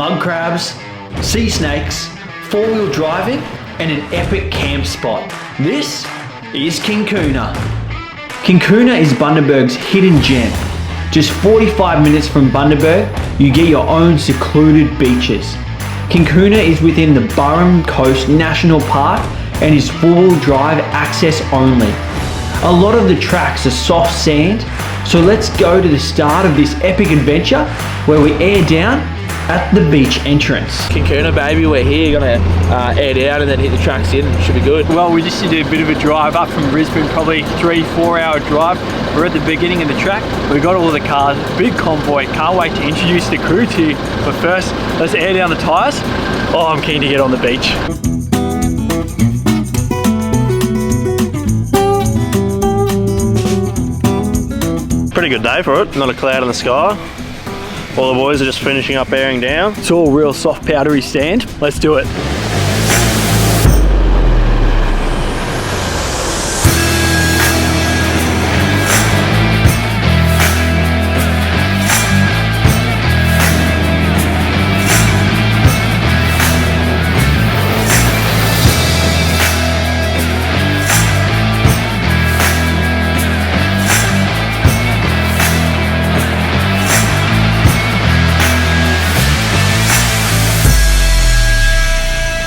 mud crabs, sea snakes, four-wheel driving, and an epic camp spot. This is Kinkuna. Kinkuna is Bundaberg's hidden gem. Just 45 minutes from Bundaberg, you get your own secluded beaches. Kinkuna is within the Burrum Coast National Park and is four-wheel drive access only. A lot of the tracks are soft sand, so let's go to the start of this epic adventure where we air down at the beach entrance. Kinkuna, baby, we're here. Gonna air down and then hit the tracks in. Should be good. Well, we just did a bit of a drive up from Brisbane, probably 3-4 hour drive. We're at the beginning of the track. We got all of the cars, big convoy. Can't wait to introduce the crew to you. But first, let's air down the tyres. Oh, I'm keen to get on the beach. Pretty good day for it. Not a cloud in the sky. All the boys are just finishing up airing down. It's all real soft powdery sand. Let's do it.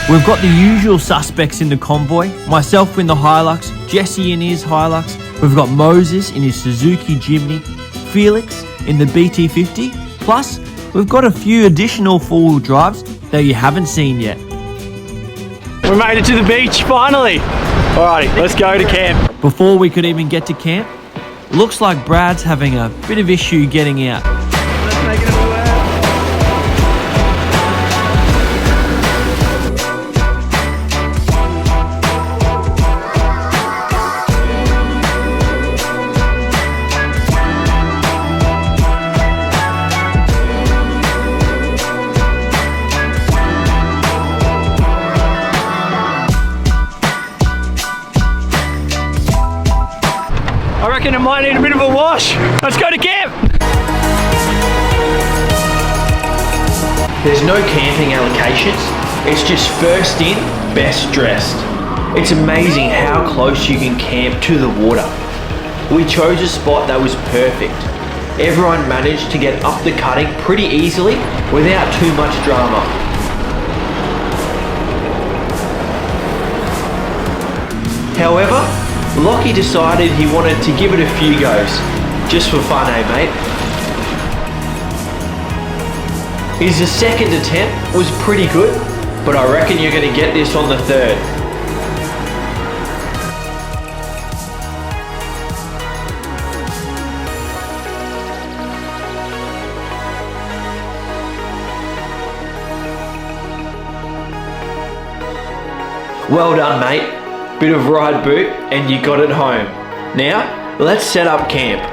We've got the usual suspects in the convoy, myself in the Hilux, Jesse in his Hilux, we've got Moses in his Suzuki Jimny, Felix in the BT50, plus we've got a few additional four-wheel drives that you haven't seen yet. We made it to the beach, finally. Alrighty, let's go to camp. Before we could even get to camp, looks like Brad's having a bit of issue getting out. Let's make it all out. I reckon it might need a bit of a wash. Let's go to camp. There's no camping allocations, it's just first in, best dressed. It's amazing how close you can camp to the water. We chose a spot that was perfect. Everyone managed to get up the cutting pretty easily without too much drama. However, Lockie decided he wanted to give it a few goes, just for fun, eh mate? His second attempt was pretty good, but I reckon you're going to get this on the third. Well done mate. Bit of ride boot and you got it home. Now, let's set up camp.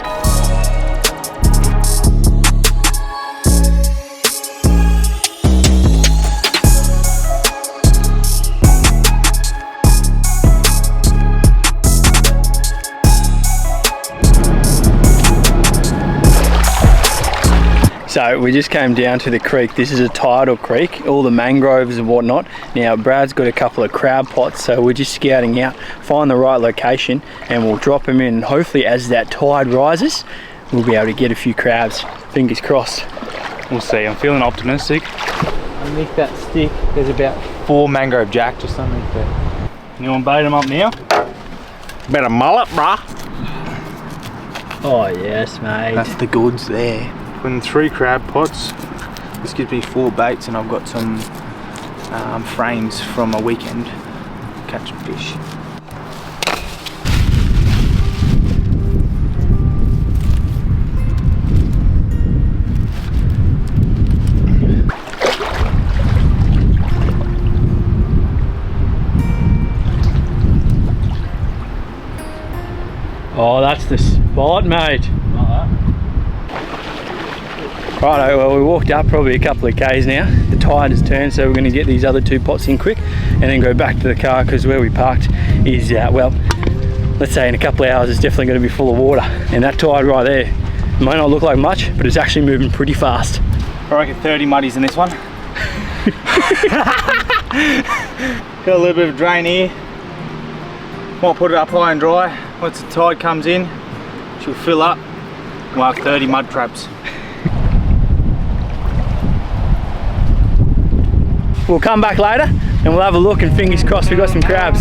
So we just came down to the creek. This is a tidal creek, all the mangroves and whatnot. Now Brad's got a couple of crab pots, so we're just scouting out, find the right location, and we'll drop them in. Hopefully as that tide rises, we'll be able to get a few crabs. Fingers crossed. We'll see, I'm feeling optimistic. Underneath that stick, there's about 4 mangrove jack just underneath there. Anyone bait them up now? Better mullet, bruh. Oh yes, mate. That's the goods there. Putting 3 crab pots. This gives me 4 baits, and I've got some frames from a weekend catching fish. Oh, that's the spot, mate. Righto, well we walked up probably a couple of k's now. The tide has turned, so we're going to get these other 2 pots in quick and then go back to the car, because where we parked is, well, let's say in a couple of hours it's definitely going to be full of water. And that tide right there might not look like much, but it's actually moving pretty fast. I reckon 30 muddies in this one. Got a little bit of drain here. Might put it up high and dry. Once the tide comes in, she'll fill up. We'll have 30 mud crabs. We'll come back later and we'll have a look, and fingers crossed we got some crabs.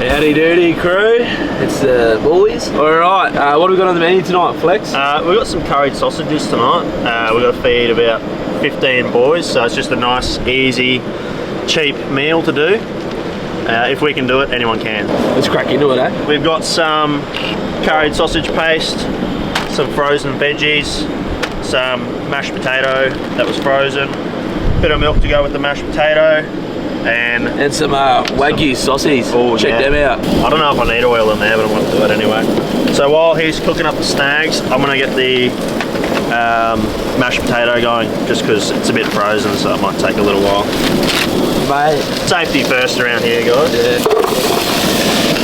Howdy doody crew, it's the boys. Alright, what have we got on the menu tonight, Flex? We've got some curried sausages tonight. We've got to feed about 15 boys, so it's just a nice, easy, cheap meal to do. If we can do it, anyone can. Let's crack into it, eh? We've got some curried sausage paste, some frozen veggies, some mashed potato that was frozen, bit of milk to go with the mashed potato, and some Wagyu sausages. Oh, check them out. I don't know if I need oil in there, but I'm going to do it anyway. So while he's cooking up the snags, I'm going to get the mashed potato going, just because it's a bit frozen, so it might take a little while. Mate. Safety first around here, guys. Yeah.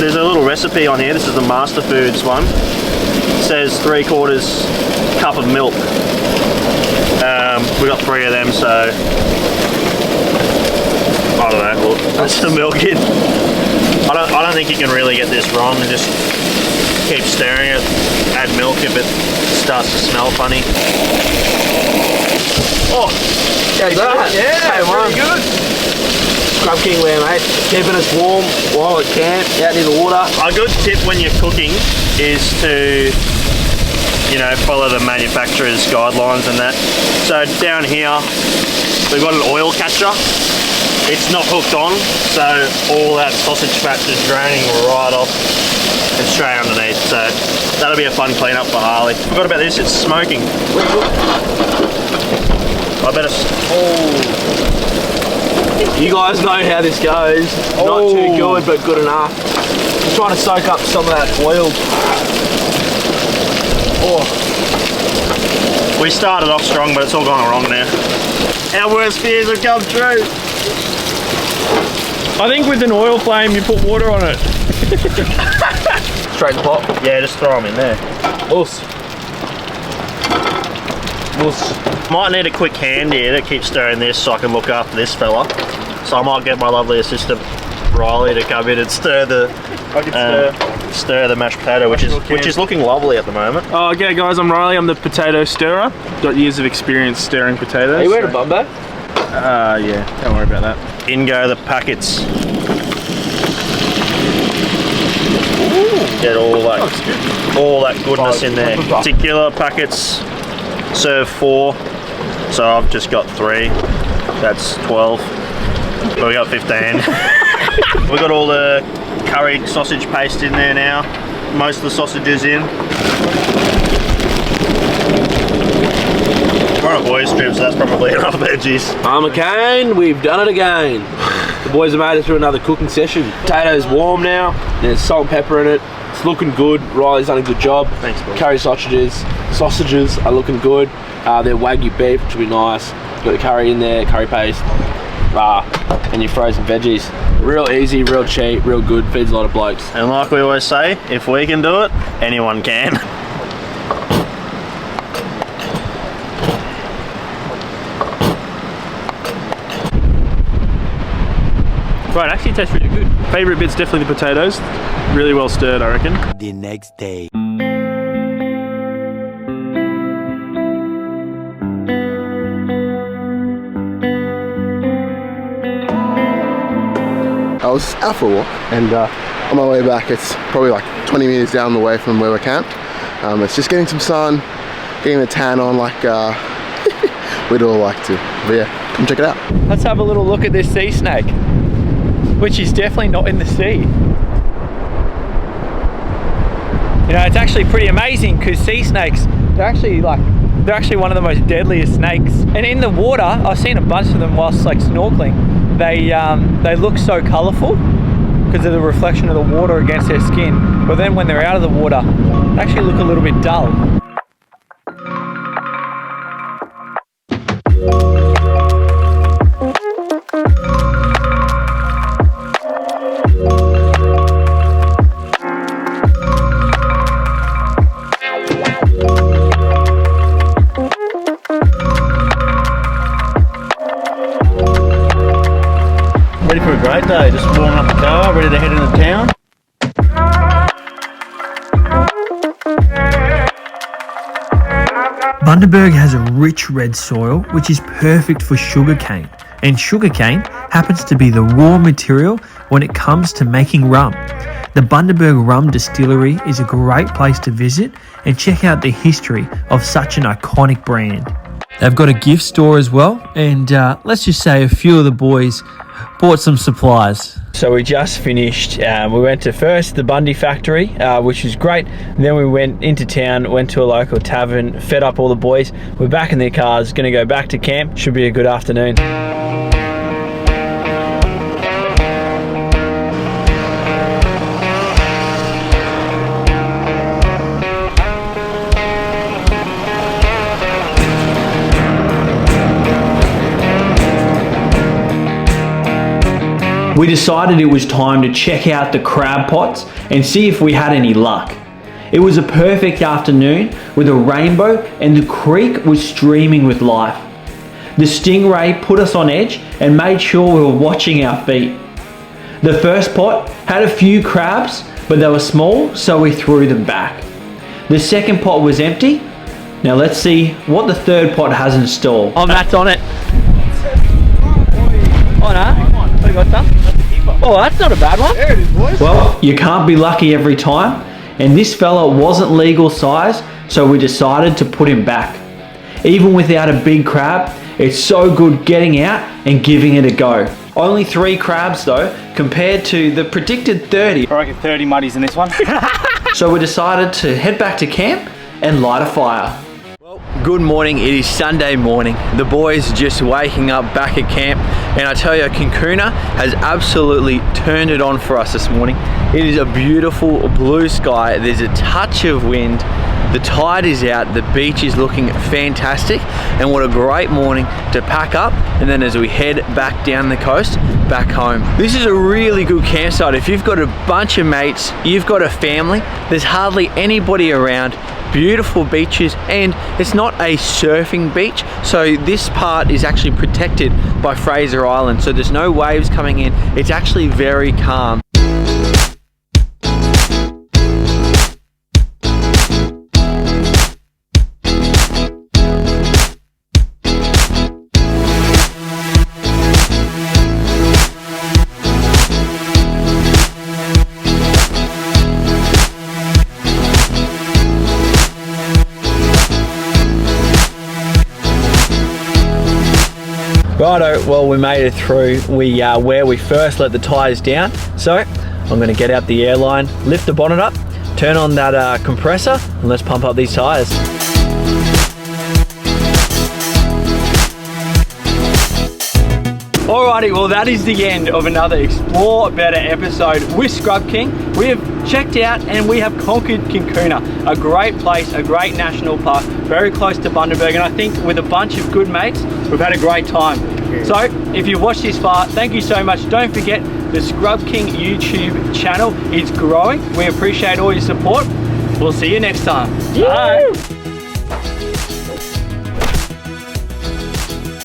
There's a little recipe on here. This is the Master Foods one. It says 3/4 cup of milk. We got 3 of them, so I don't know. We'll put some milk in. I don't think you can really get this wrong. Just keep stirring it. Add milk if it starts to smell funny. Oh, Yeah, pretty good. Scrub King wear, mate. Keeping us warm while at camp, out near the water. a good tip when you're cooking is to, you know, follow the manufacturer's guidelines and that. So down here, we've got an oil catcher. It's not hooked on, so all that sausage fat is draining right off and straight underneath. So that'll be a fun cleanup for Harley. Forgot about this, it's smoking. I better. You guys know how this goes. Not too good, but good enough. Just trying to soak up some of that oil. We started off strong, but it's all gone wrong now. Our worst fears have come true. I think with an oil flame you put water on it. Straight in the pot. Yeah, just throw them in there. Us. Might need a quick hand here to keep stirring this so I can look after this fella. So I might get my lovely assistant Riley to come in and stir the mashed potato, which is looking lovely at the moment. Oh, okay guys, I'm Riley, I'm the potato stirrer. Got years of experience stirring potatoes. Are you wearing a bum bag? Yeah, don't worry about that. In go the packets. Get all that goodness in there. Particular packets serve 4, so I've just got 3. That's 12. But we got 15. We got all the curried sausage paste in there now. Most of the sausages in. We're on a boys trip, so that's probably enough veggies. I'm McCain, we've done it again. The boys have made it through another cooking session. Potato's warm now, there's salt and pepper in it. It's looking good. Riley's done a good job. Thanks, boys. Curry sausages are looking good. They're Wagyu beef, which will be nice. Got the curry in there, curry paste, and your frozen veggies. Real easy, real cheap, real good, feeds a lot of blokes. And like we always say, if we can do it, anyone can. Right, actually it tastes really good. Favourite bit's definitely the potatoes. Really well stirred, I reckon. The next day. I was out for a walk, and on my way back, it's probably like 20 meters down the way from where we're camped. It's just getting some sun, getting the tan on like we'd all like to. But yeah, come check it out. Let's have a little look at this sea snake, which is definitely not in the sea. You know, it's actually pretty amazing because sea snakes, they're actually one of the most deadliest snakes. And in the water, I've seen a bunch of them whilst like snorkeling. They look so colourful because of the reflection of the water against their skin. But then when they're out of the water, they actually look a little bit dull. Ready for a great day, just warming up the car, ready to head into town. Bundaberg has a rich red soil which is perfect for sugarcane, and sugarcane happens to be the raw material when it comes to making rum. The Bundaberg Rum Distillery is a great place to visit and check out the history of such an iconic brand. They've got a gift store as well, and let's just say a few of the boys bought some supplies. So we just finished, we went to first the Bundy factory, which was great. And then we went into town, went to a local tavern, fed up all the boys. We're back in their cars, gonna go back to camp. Should be a good afternoon. We decided it was time to check out the crab pots and see if we had any luck. It was a perfect afternoon with a rainbow and the creek was streaming with life. The stingray put us on edge and made sure we were watching our feet. The first pot had a few crabs, but they were small, so we threw them back. The second pot was empty. Now let's see what the third pot has in store. Oh, Matt's on it. Oh no, we got some. Oh, that's not a bad one. There it is, boys. Well, you can't be lucky every time, and this fella wasn't legal size, so we decided to put him back. Even without a big crab, it's so good getting out and giving it a go. Only 3 crabs though, compared to the predicted 30. I reckon 30 muddies in this one. So we decided to head back to camp and light a fire. Good morning, it is Sunday morning. The boys are just waking up back at camp, and I tell you, Kinkuna has absolutely turned it on for us this morning. It is a beautiful blue sky, there's a touch of wind, the tide is out, the beach is looking fantastic, and what a great morning to pack up, and then as we head back down the coast, back home. This is a really good campsite. If you've got a bunch of mates, you've got a family, there's hardly anybody around, beautiful beaches, and it's not a surfing beach, so this part is actually protected by Fraser Island, so there's no waves coming in. It's actually very calm. Righto, well we made it through where we first let the tyres down, so I'm going to get out the airline, lift the bonnet up, turn on that compressor, and let's pump up these tyres. Alrighty, well that is the end of another Explore Better episode with Scrub King. We have checked out and we have conquered Kinkuna, a great place, a great national park, very close to Bundaberg, and I think with a bunch of good mates, we've had a great time. So, if you've watched this far, thank you so much. Don't forget, the Scrub King YouTube channel is growing. We appreciate all your support. We'll see you next time. Bye.